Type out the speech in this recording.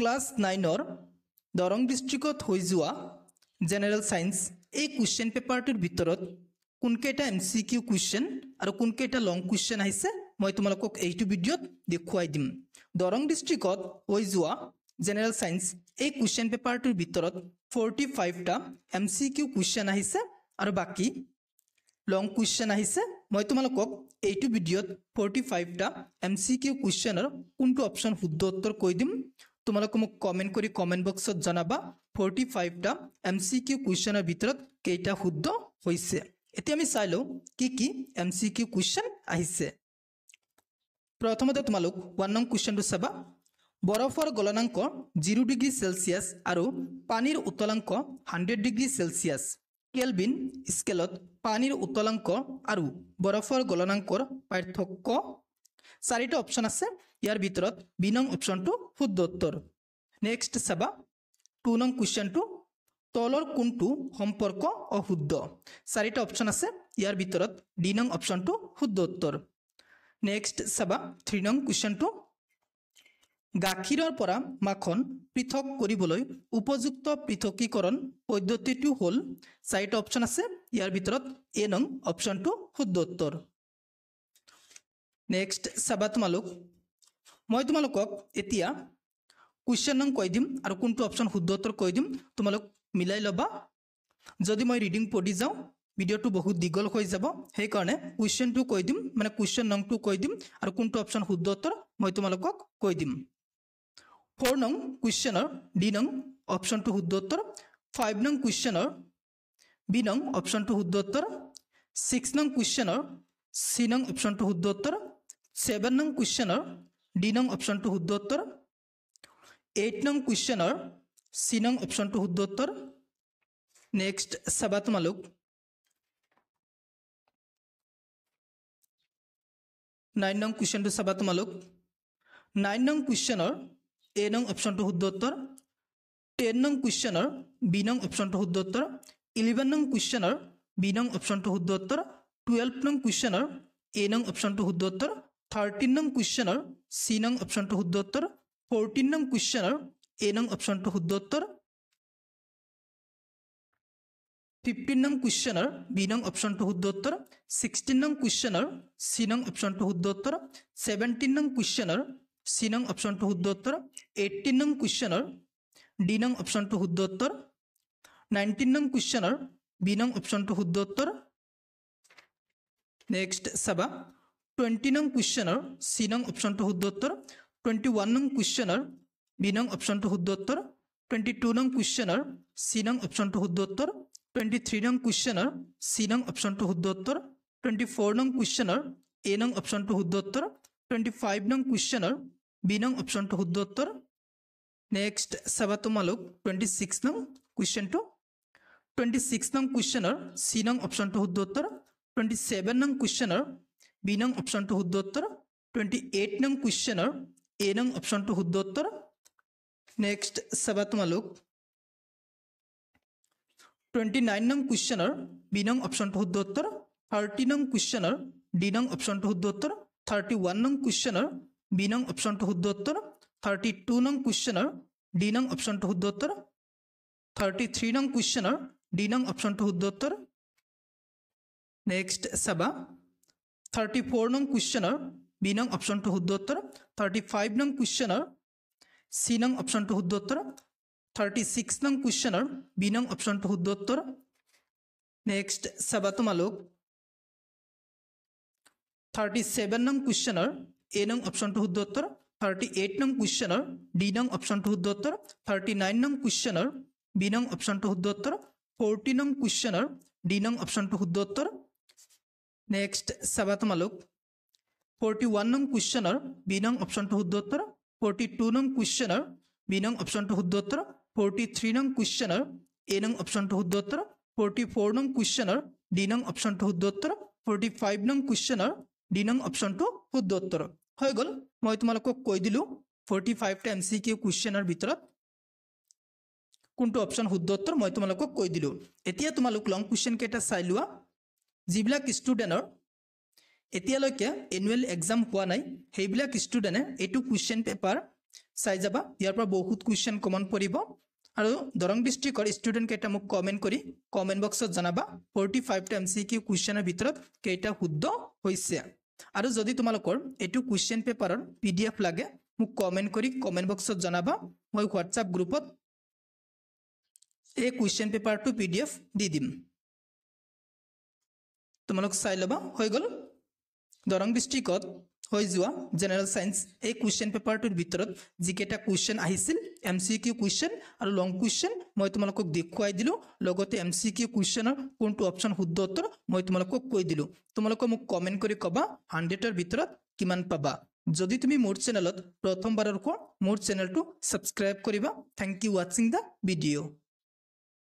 Class 9 Darrang ডিস্ট্ৰিক্টত হৈ যোৱা general science এই কুৱেশ্যন পেপাৰটোৰ ভিতৰত কোনকেইটা MCQ কুৱেশ্যন আৰু কোনকেইটা লং কুৱেশ্যন আহিছে মই তোমালোকক এইটো ভিডিঅ'ত দেখুৱাই দিম। দৰং ডিস্ট্ৰিক্টত হৈ যোৱা জেনাৰেল সায়েন্স এই কুৱেশ্যন পেপাৰটোৰ ভিতৰত 45টা MCQ কুৱেশ্যন আহিছে আৰু বাকি লং কুৱেশ্যন আহিছে। মই তোমালোকক এইটো ভিডিঅ'ত 45টা MCQ কুৱেশ্যনৰ কোনটো অপচন শুদ্ধ উত্তৰ কৈ দিম। তোমালোকে মোক কমেন্ট কৰি কমেন্ট বক্সত জনাবা 45টা MCQ কুৱেশ্যনৰ ভিতৰত কেইটা শুদ্ধ হৈছে। এতিয়া আমি চাই লওঁ কি MCQ কুৱেশ্যন আহিছে। প্ৰথমতে তোমালোক 1 নং কুৱেশ্যনটো চাবা। বৰফৰ গলনাঙ্ক 0 ডিগ্ৰী সেলসিয়াস আৰু পানীৰ উতলাঙ্ক 100 ডিগ্ৰী সেলসিয়াস। কেলভিন স্কেলত পানীৰ উতলাঙ্ক আৰু বৰফৰ গলনাঙ্কৰ পাৰ্থক্য। চাৰিটা অপচন আছে, ইয়াৰ ভিতৰত বি নং অপচনটো শুদ্ধ উত্তৰ। নেক্সট চাবা 2 নং কুৱেশ্যনটো তলৰ কোনটো সম্পৰ্ক অশুদ্ধ। চাৰিটা অপচন আছে, ইয়াৰ ভিতৰত ডি নং অপচনটো শুদ্ধ উত্তৰ। নেক্সট চাবা 3 নং কুৱেশ্যনটো গাখীৰৰ পৰা মাখন পৃথক কৰিবলৈ উপযুক্ত পৃথকীকৰণ পদ্ধতিটো হ'ল। চাৰিটা অপচন আছে, ইয়াৰ ভিতৰত এ নং অপচনটো শুদ্ধ উত্তৰ। নেক্সট চাবা তোমালোক, মই তোমালোকক এতিয়া কুৱেশ্যন নং কৈ দিম আৰু কোনটো অপচন শুদ্ধ উত্তৰ কৈ দিম, তোমালোক মিলাই ল'বা। যদি মই ৰিডিং পঢ়ি যাওঁ ভিডিঅ'টো বহুত দীঘল হৈ যাব, সেইকাৰণে কুৱেশ্যনটো কৈ দিম, মানে কুৱেশ্যন নংটো কৈ দিম আৰু কোনটো অপচন শুদ্ধ উত্তৰ মই তোমালোকক কৈ দিম। 4 নং কুৱেশ্যনৰ ডি নং অপচনটো শুদ্ধ উত্তৰ। 5 নং কুৱেশ্যনৰ বি নং অপচনটো শুদ্ধ উত্তৰ। 6 নং কুৱেশ্যনৰ চি নং অপচনটো শুদ্ধ উত্তৰ। 7 নং কুৱেশ্যনৰ ডি নং অপচনটো শুদ্ধ উত্তৰ। 8 নং কুৱেশ্যনৰ চি নং অপচনটো শুদ্ধ উত্তৰ। নেক্সট চাবা তোমালোক 9 নং কুৱেশ্যনটো চাবা তোমালোক। 9 নং কুৱেশ্যনৰ এ নং অপচনটো শুদ্ধ উত্তৰ। 10 নং কুৱেশ্যনৰ বি নং অপচনটো শুদ্ধ উত্তৰ। 11 নং কুৱেশ্যনৰ বি নং অপচনটো শুদ্ধ উত্তৰ। 12 নং কুৱেশ্যনৰ এ নং অপচনটো শুদ্ধ উত্তৰ। 13 নং কুৱেশ্যনৰ চি নং অপচনটো শুদ্ধ উত্তৰ। 14 নং কুৱেশ্যনৰ এ নং অপচনটো শুদ্ধ উত্তৰ। 15 নং কুৱেশ্যনৰ বি নং অপচনটো শুদ্ধ উত্তৰ। 16 নং কুৱেশ্যনৰ চি নং অপচনটো শুদ্ধ উত্তৰ। 17 নং কুৱেশ্যনৰ চি নং অপচনটো শুদ্ধ উত্তৰ। 18 নং কুৱেশ্যনৰ ডি নং অপচনটো শুদ্ধ উত্তৰ। 19 নং কুৱেশ্যনৰ বি নং অপচনটো শুদ্ধ উত্তৰ। নেক্সট চাবা 20 নং কুৱেশ্যনৰ চি নং অপচনটো শুদ্ধ উত্তৰ। 21 নং কুৱেশ্যনৰ বি নং অপচনটো শুদ্ধ উত্তৰ। 22 নং কুৱেশ্যনৰ চি নং অপচনটো শুদ্ধ উত্তৰ। 23 নং কুৱেশ্যনৰ চি নং অপচনটো শুদ্ধ উত্তৰ। 24 নং কুৱেশ্যনৰ এ নং অপচনটো শুদ্ধ উত্তৰ। 25 নং কুৱেশ্যনৰ বি নং অপচনটো শুদ্ধ উত্তৰ। নেক্সট চাবা তোমালোক 26 নং কুৱেশ্যনটো। 26 নং কুৱেশ্যনৰ চি নং অপচনটো শুদ্ধ উত্তৰ। 27 নং কুৱেশ্যনৰ বি নং অপচনটো শুদ্ধ উত্তৰ। 28 নং কুৱেশ্যনৰ এ নং অপচনটো শুদ্ধ উত্তৰ। নেক্সট চাবা তোমালোক 29 নং কুৱেশ্যনৰ বি নং অপচনটো শুদ্ধ উত্তৰ। 30 নং কুৱেশ্যনৰ ডি নং অপচনটো শুদ্ধ উত্তৰ। 31 নং কুৱেশ্যনৰ বি নং অপচনটো শুদ্ধ উত্তৰ। 32 নং কুৱেশ্যনৰ ডি নং অপচনটো শুদ্ধ উত্তৰ। 33 নং কুৱেশ্যনৰ ডি নং অপচনটো শুদ্ধ উত্তৰ। নেক্সট চাবা 34 নং কুৱেশ্যনৰ বি নং অপচনটো শুদ্ধ উত্তৰ। 35 নং কুৱেশ্যনৰ চি নং অপচনটো শুদ্ধ উত্তৰ। 36 নং কুৱেশ্যনৰ বি নং অপচনটো শুদ্ধ উত্তৰ। নেক্সট চাবা তোমালোক 37 নং কুৱেশ্যনৰ এ নং অপচনটো শুদ্ধ উত্তৰ। 38 নং কুৱেশ্যনৰ ডি নং অপচনটো শুদ্ধ উত্তৰ। 39 নং কুৱেশ্যনৰ বি নং অপচনটো শুদ্ধ উত্তৰ। 40 নং কুৱেশ্যনৰ ডি নং অপচনটো শুদ্ধ উত্তৰ। নেক্সট চাবা তোমালোক 41 নং কুৱেশ্যনৰ বি নং অপচনটো শুদ্ধ উত্তৰ। 42 নং কুৱেশ্যনৰ বি নং অপচনটো শুদ্ধ উত্তৰ। 43 নং কুৱেশ্যনৰ এ নং অপচনটো শুদ্ধ উত্তৰ। 44 নং কুৱেশ্যনৰ ডি নং অপচনটো শুদ্ধ উত্তৰ। 45 নং কুৱেশ্যনৰ ডি নং অপচনটো শুদ্ধ উত্তৰ হৈ গ'ল। মই তোমালোকক কৈ দিলোঁ 45টা MCQ কুৱেশ্যনৰ ভিতৰত কোনটো অপচন শুদ্ধ উত্তৰ মই তোমালোকক কৈ দিলোঁ। এতিয়া তোমালোক লং কুৱেশ্যন কেইটা চাই লোৱা। যিবিলাক ষ্টুডেণ্টৰ এতিয়ালৈকে এনুৱেল এক্সাম হোৱা নাই সেইবিলাক ষ্টুডেণ্টে এইটো কুৱেশ্যন পেপাৰ চাই যাবা ইয়াৰ পৰা বহুত কুৱেশ্যন কমন পৰিব আৰু দৰং ডিষ্ট্ৰিক্টৰ ষ্টুডেণ্ট কেইটা মোক কমেণ্ট কৰি কমেণ্ট বক্সত জনাবা 45টা MCQ কুৱেশ্যনৰ ভিতৰত কেইটা শুদ্ধ হৈছে আৰু যদি তোমালোকৰ এইটো কুৱেশ্যন পেপাৰৰ PDF লাগে মোক কমেণ্ট কৰি কমেণ্ট বক্সত জনাবা মই হোৱাটছআপ গ্ৰুপত এই কুৱেশ্যন পেপাৰটো PDF দি দিম তোমালোক চাই ল'বা হৈ গ'ল দৰং ডিষ্ট্ৰিক্টত হৈ যোৱা জেনেৰেল সায়েন্স এই কুৱেশ্যন পেপাৰটোৰ ভিতৰত যিকেইটা কুৱেশ্যন আহিছিল MCQ কুৱেশ্যন আৰু লং কুৱেশ্যন মই তোমালোকক দেখুৱাই দিলোঁ লগতে MCQ কুৱেশ্যনৰ কোনটো অপশ্যন শুদ্ধ উত্তৰ মই তোমালোকক কৈ দিলোঁ তোমালোকে মোক কমেণ্ট কৰি ক'বা 100ৰ ভিতৰত কিমান পাবা যদি তুমি মোৰ চেনেলত প্ৰথমবাৰৰ মোৰ চেনেলটো সাবস্ক্ৰাইব কৰিবা thank you watching the video